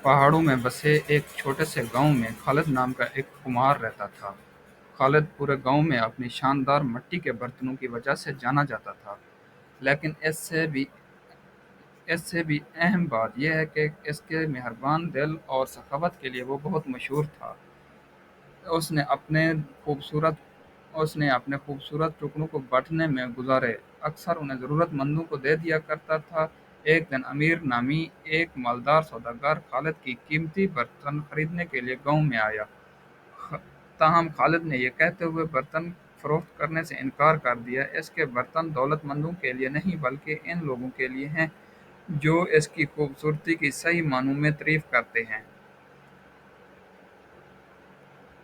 پہاڑوں میں بسے ایک چھوٹے سے گاؤں میں خالد نام کا ایک کمہار رہتا تھا۔ خالد پورے گاؤں میں اپنی شاندار مٹی کے برتنوں کی وجہ سے جانا جاتا تھا، لیکن اس سے بھی اہم بات یہ ہے کہ اس کے مہربان دل اور سخاوت کے لیے وہ بہت مشہور تھا۔ اس نے اپنے خوبصورت اس نے اپنے خوبصورت ٹکڑوں کو بانٹنے میں گزارے، اکثر انہیں ضرورت مندوں کو دے دیا کرتا تھا۔ ایک دن امیر نامی ایک مالدار سوداگر خالد کی قیمتی برتن خریدنے کے لیے گاؤں میں آیا۔ تاہم خالد نے یہ کہتے ہوئے برتن فروخت کرنے سے انکار کر دیا، اس کے برتن دولت مندوں کے لیے نہیں بلکہ ان لوگوں کے لیے ہیں جو اس کی خوبصورتی کی صحیح معنوں میں تعریف کرتے ہیں۔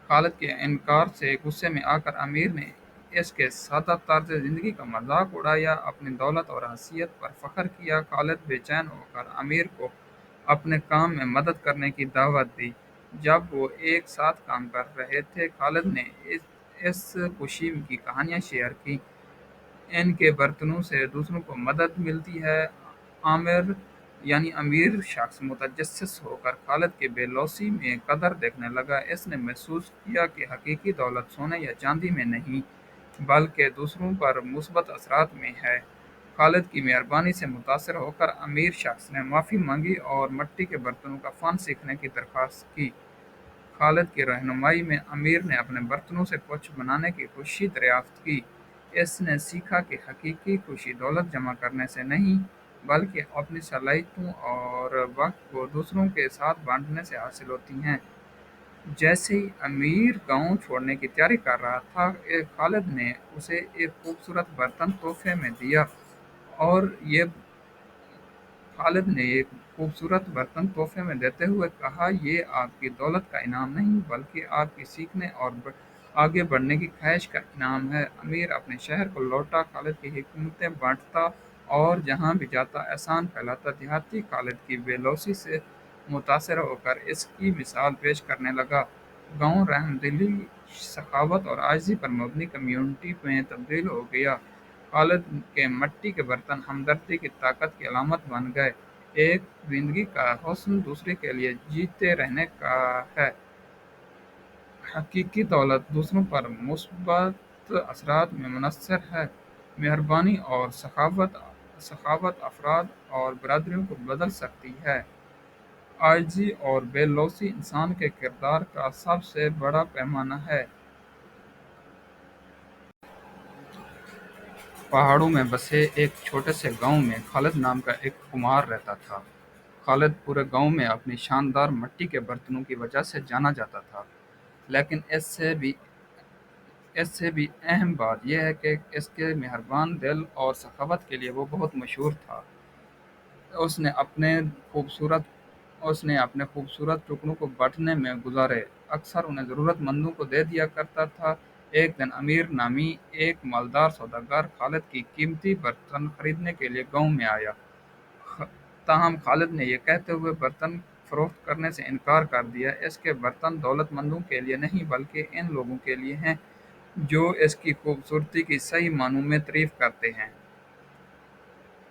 خالد کے انکار سے غصے میں آ کر امیر نے اس کے سادہ طرز زندگی کا مذاق اڑایا، اپنی دولت اور حیثیت پر فخر کیا۔ خالد بے چین ہو کر امیر کو اپنے کام میں مدد کرنے کی دعوت دی۔ جب وہ ایک ساتھ کام کر رہے تھے، خالد نے اس خوشی کی کہانیاں شیئر کی۔ ان کے برتنوں سے دوسروں کو مدد ملتی ہے۔ عامر یعنی امیر شخص متجسس ہو کر خالد کے بے لوثی میں قدر دیکھنے لگا۔ اس نے محسوس کیا کہ حقیقی دولت سونے یا چاندی میں نہیں بلکہ دوسروں پر مثبت اثرات میں ہے۔ خالد کی مہربانی سے متاثر ہو کر امیر شخص نے معافی مانگی اور مٹی کے برتنوں کا فن سیکھنے کی درخواست کی۔ خالد کی رہنمائی میں امیر نے اپنے برتنوں سے کچھ بنانے کی خوشی دریافت کی۔ اس نے سیکھا کہ حقیقی خوشی دولت جمع کرنے سے نہیں بلکہ اپنی صلاحیتوں اور وقت کو دوسروں کے ساتھ بانٹنے سے حاصل ہوتی ہیں۔ جیسے ہی امیر گاؤں چھوڑنے کی تیاری کر رہا تھا، خالد نے اسے ایک خوبصورت برتن تحفے میں دیا اور یہ خالد نے ایک خوبصورت برتن تحفے میں دیتے ہوئے کہا، یہ آپ کی دولت کا انعام نہیں بلکہ آپ کی سیکھنے اور آگے بڑھنے کی خواہش کا انعام ہے۔ امیر اپنے شہر کو لوٹا، خالد کی حکمتیں بانٹتا اور جہاں بھی جاتا احسان پھیلاتا۔ دیہاتی خالد کی بے لوثی سے متاثر ہو کر اس کی مثال پیش کرنے لگا۔ گاؤں رحم دلی، سخاوت اور عاجزی پر مبنی کمیونٹی میں تبدیل ہو گیا۔ خالد کے مٹی کے برتن ہمدردی کی طاقت کی علامت بن گئے۔ ایک زندگی کا حسن دوسرے کے لیے جیتے رہنے کا ہے۔ حقیقی دولت دوسروں پر مثبت اثرات میں منحصر ہے۔ مہربانی اور سخاوت افراد اور برادریوں کو بدل سکتی ہے۔ عاجزی اور بے لوثی انسان کے کردار کا سب سے بڑا پیمانہ ہے۔ پہاڑوں میں بسے ایک چھوٹے سے گاؤں میں خالد نام کا ایک کمہار رہتا تھا۔ خالد پورے گاؤں میں اپنی شاندار مٹی کے برتنوں کی وجہ سے جانا جاتا تھا، لیکن اس سے بھی اہم بات یہ ہے کہ اس کے مہربان دل اور سخاوت کے لیے وہ بہت مشہور تھا۔ اس نے اپنے خوبصورت اس نے اپنے خوبصورت ٹکڑوں کو بانٹنے میں گزارے، اکثر انہیں ضرورت مندوں کو دے دیا کرتا تھا۔ ایک دن امیر نامی ایک مالدار سوداگر خالد کی قیمتی برتن خریدنے کے لیے گاؤں میں آیا۔ تاہم خالد نے یہ کہتے ہوئے برتن فروخت کرنے سے انکار کر دیا، اس کے برتن دولت مندوں کے لیے نہیں بلکہ ان لوگوں کے لیے ہیں جو اس کی خوبصورتی کی صحیح معنوں میں تعریف کرتے ہیں۔